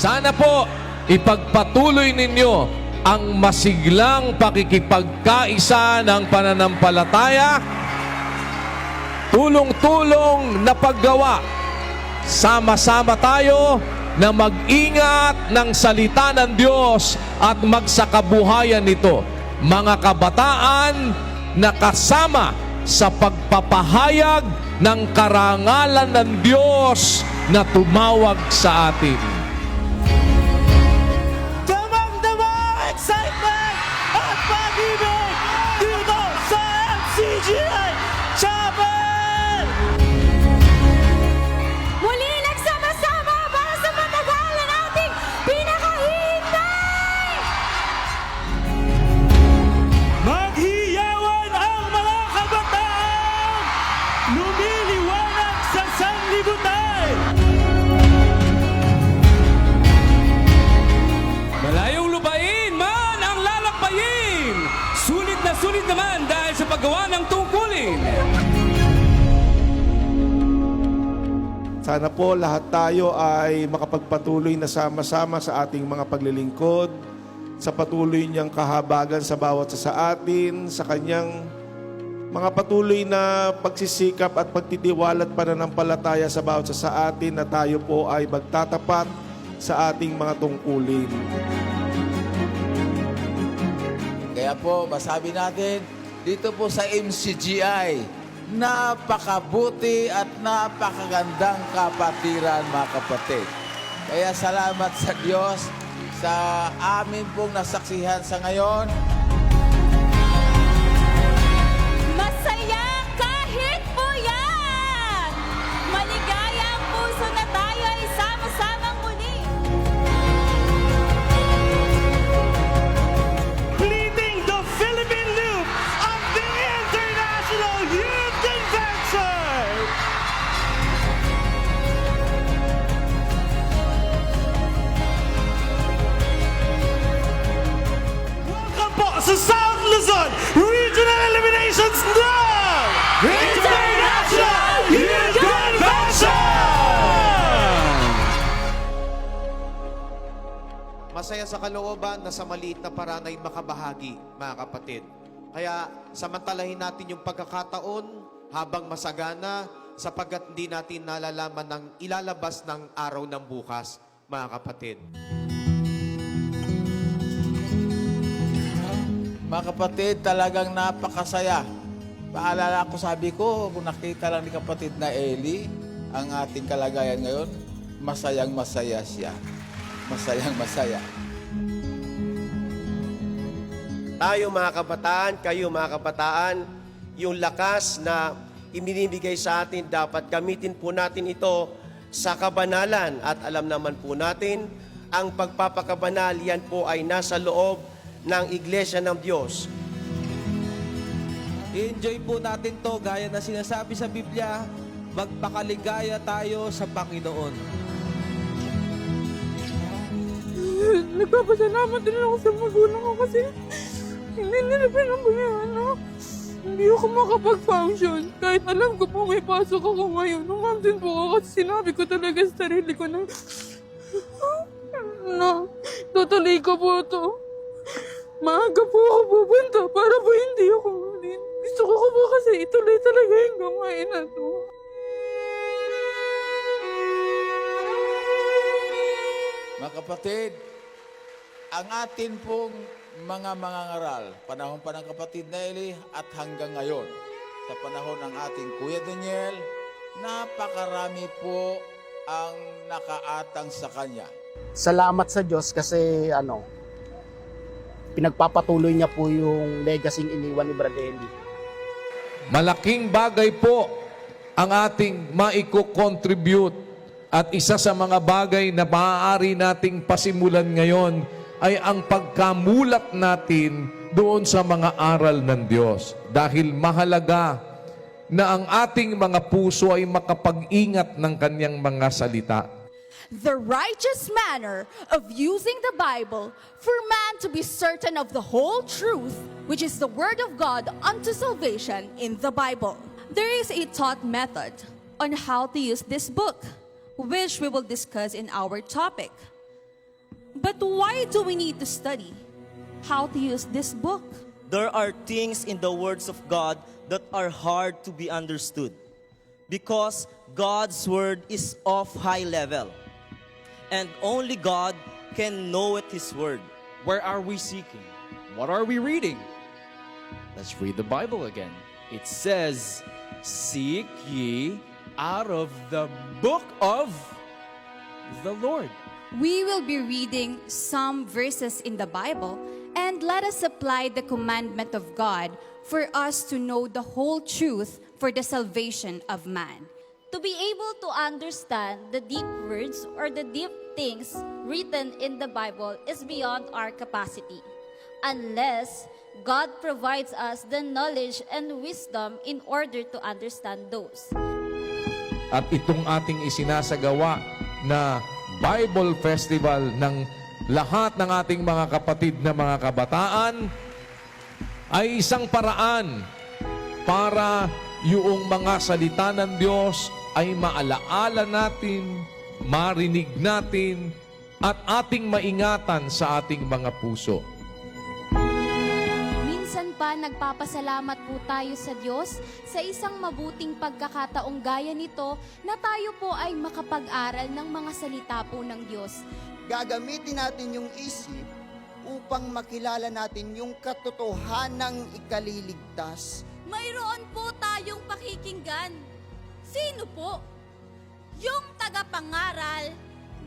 Sana po ipagpatuloy ninyo ang masiglang pakikipagkaisa ng pananampalataya, tulong-tulong na paggawa. Sama-sama tayo na mag-ingat ng salita ng Diyos at magsakabuhayan nito. Mga kabataan na kasama sa pagpapahayag ng karangalan ng Diyos na tumawag sa atin. Damang-dama, excitement at pag-ibig dito sa MCGI Chapel! Muli nagsama-sama para sa matagal na nating pinakahintay! Maghiyawan ang mga kabataan! Lumiliwanag sa sanlibutan! Malayong lupain man ang lalakbayin. Sulit naman dahil sa paggawa ng tungkulin. Sana po lahat tayo ay makapagpatuloy na sama-sama sa ating mga paglilingkod, sa patuloy niyang kahabagan sa bawat isa sa atin, sa kanyang mga patuloy na pagsisikap at pagtitiwala at pananampalataya sa bawat isa sa atin na tayo po ay magtatapat sa ating mga tungkulin. Kaya po, masabi natin, dito po sa MCGI, napakabuti at napakagandang kapatiran, mga kapatid. Kaya salamat sa Diyos sa amin pong nasaksihan sa ngayon. Masaya kahit po yan! Maligaya ang puso na tayo ay sama-samang muli! Leading the Philippine Loop of the International Youth Convention! Welcome po sa South Luzon Regional Eliminations ng International Youth Convention! Masaya sa kalooban na sa maliit na paraan ay makabahagi, mga kapatid. Kaya samantalahin natin yung pagkakataon habang masagana sapagkat hindi natin nalalaman ng ilalabas ng araw ng bukas, mga kapatid. Mga kapatid, talagang napakasaya. Paalala ko, sabi ko, kung nakita lang ni kapatid na Eli, ang ating kalagayan ngayon, masayang masaya siya. Masayang masaya. Tayo mga kabataan, kayo mga kabataan, yung lakas na ibinibigay sa atin, dapat gamitin po natin ito sa kabanalan. At alam naman po natin, ang pagpapakabanal, yan po ay nasa loob ng Iglesia ng Diyos. I-enjoy po natin to gaya na sinasabi sa Biblia, magpakaligaya tayo sa Panginoon. Nagpapasalamat din ako sa magulang ko kasi hindi nila pinabayaan ako. Hindi ako makapag-function. Kahit alam ko po may pasok ako ngayon. Umamsin po ako kasi sinabi ko talaga sa sarili ko na tutuloy ko po ito. Maaga po ako pupunta para po hindi ako ulit. Gusto ko po kasi ituloy talaga yung gawain na to. Mga kapatid, ang atin pong mga mangangaral, panahon pa ng kapatid na Eli at hanggang ngayon, sa panahon ng ating Kuya Daniel, napakarami po ang nakaatang sa kanya. Salamat sa Diyos kasi pinagpapatuloy niya po yung legacy iniwan ni Brad Eli. Malaking bagay po ang ating maiko-contribute at isa sa mga bagay na maaari nating pasimulan ngayon ay ang pagkamulat natin doon sa mga aral ng Diyos. Dahil mahalaga na ang ating mga puso ay makapag-ingat ng kanyang mga salita. The righteous manner of using the Bible for man to be certain of the whole truth, which is the Word of God unto salvation in the Bible. There is a taught method on how to use this book, which we will discuss in our topic. But why do we need to study how to use this book? There are things in the words of God that are hard to be understood because God's word is of high level. And only God can know it, His word. Where are we seeking? What are we reading? Let's read the Bible again. It says, "Seek ye out of the book of the Lord." We will be reading some verses in the Bible, and let us apply the commandment of God for us to know the whole truth for the salvation of man. To be able to understand the deep words or the deep things written in the Bible is beyond our capacity, unless God provides us the knowledge and wisdom in order to understand those. At itong ating isinasagawa na Bible Festival ng lahat ng ating mga kapatid na mga kabataan ay isang paraan para yung mga salita ng Diyos ay maalaala natin, marinig natin, at ating maingatan sa ating mga puso. Minsan pa nagpapasalamat po tayo sa Diyos sa isang mabuting pagkakataong gaya nito na tayo po ay makapag-aral ng mga salita po ng Diyos. Gagamitin natin yung isip upang makilala natin yung katotohanang ikaliligtas. Mayroon po tayong pakikinggan. Sino po? Yung tagapangaral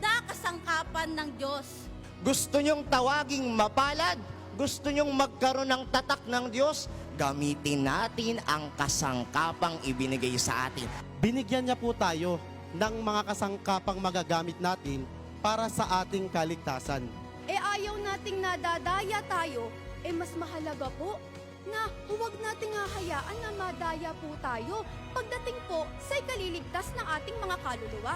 na kasangkapan ng Diyos. Gusto nyong tawaging mapalad? Gusto nyong magkaroon ng tatak ng Diyos? Gamitin natin ang kasangkapang ibinigay sa atin. Binigyan niya po tayo ng mga kasangkapang magagamit natin para sa ating kaligtasan. Ayaw nating nadadaya tayo, mas mahalaga po na huwag nating hahayaan na madaya po tayo pagdating po sa ikaliligtas ng ating mga kaluluwa.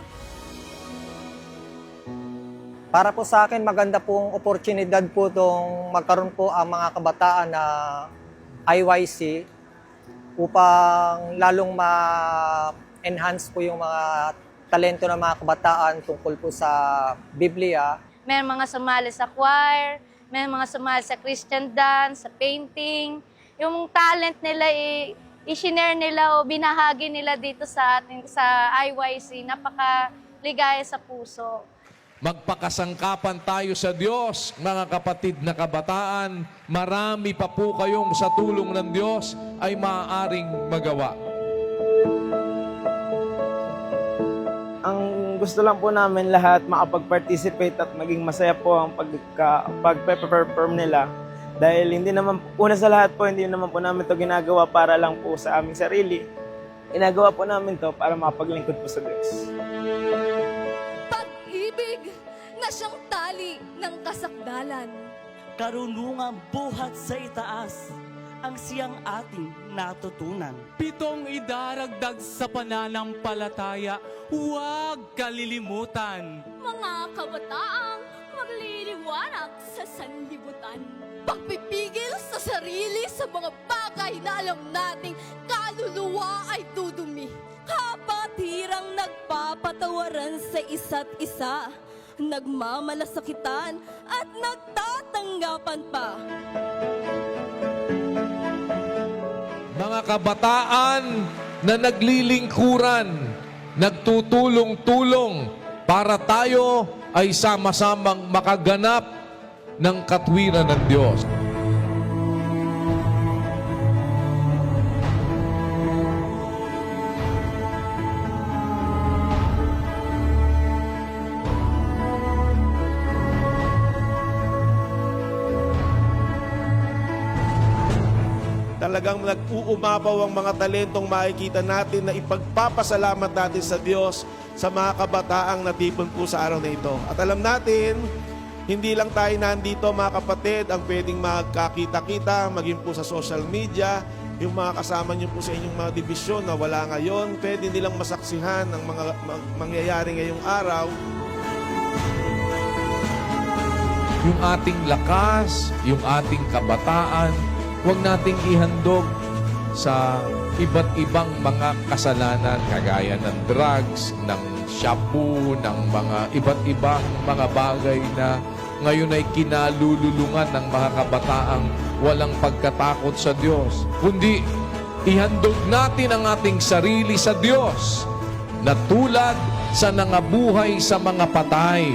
Para po sa akin, maganda pong oportunidad po itong magkaroon po ang mga kabataan na IYC upang lalong ma-enhance po yung mga talento ng mga kabataan tungkol po sa Biblia. May mga sumali sa choir, may mga sumali sa Christian dance, sa painting. Yung talent nila i-share nila o binahagi nila dito sa ating sa IYC, napakaligaya sa puso. Magpakasangkapan tayo sa Diyos, mga kapatid na kabataan. Marami pa po kayong sa tulong ng Diyos ay maaaring magawa. Ang gusto lang po namin lahat makapag-participate at maging masaya po ang pag-perform nila. Dahil hindi naman, una sa lahat po, hindi naman po namin ito ginagawa para lang po sa aming sarili. Ginagawa po namin ito para makapaglingkod po sa Diyos. Pag-ibig na siyang tali ng kasakdalan. Karunungang buhat sa itaas ang siyang ating natutunan. 7 idaragdag sa pananampalataya, huwag kalilimutan. Mga kabataang magliliwanag sa sanlibutan. Pagpipigil sa sarili sa mga bagay na alam nating kaluluwa ay dudumi. Kapatirang nagpapatawaran sa isa't isa, nagmamalasakitan at nagtatanggapan pa. Mga kabataan na naglilingkuran, nagtutulong-tulong para tayo ay sama-samang makaganap ng katwiran ng Diyos. Talagang nag-uumapaw ang mga talentong makikita natin na ipagpapasalamat natin sa Diyos sa mga kabataang natipon po sa araw na ito. At alam natin, hindi lang tayo nandito mga kapatid ang pwedeng magkakita-kita, maging po sa social media, yung mga kasama niyo po sa inyong mga dibisyon na wala ngayon, pwede nilang masaksihan ang mga mangyayari ngayong araw. Yung ating lakas, yung ating kabataan, huwag nating ihandog sa iba't ibang mga kasalanan kagaya ng drugs, ng shabu, ng mga iba't ibang mga bagay na ngayon ay kinalululungan ng mga kabataang walang pagkatakot sa Diyos. Kundi ihandog natin ang ating sarili sa Diyos na tulad sa nangabuhay sa mga patay.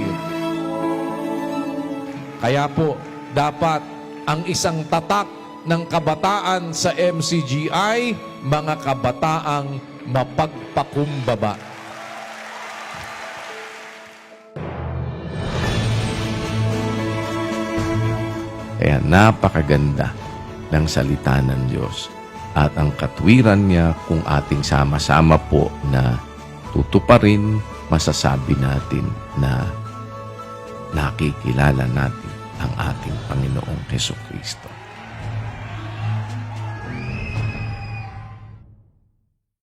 Kaya po, dapat ang isang tatak ng kabataan sa MCGI, mga kabataang mapagpakumbaba. Kaya napakaganda ng salita ng Diyos at ang katwiran niya kung ating sama-sama po na tutuparin, masasabi natin na nakikilala natin ang ating Panginoong Hesukristo.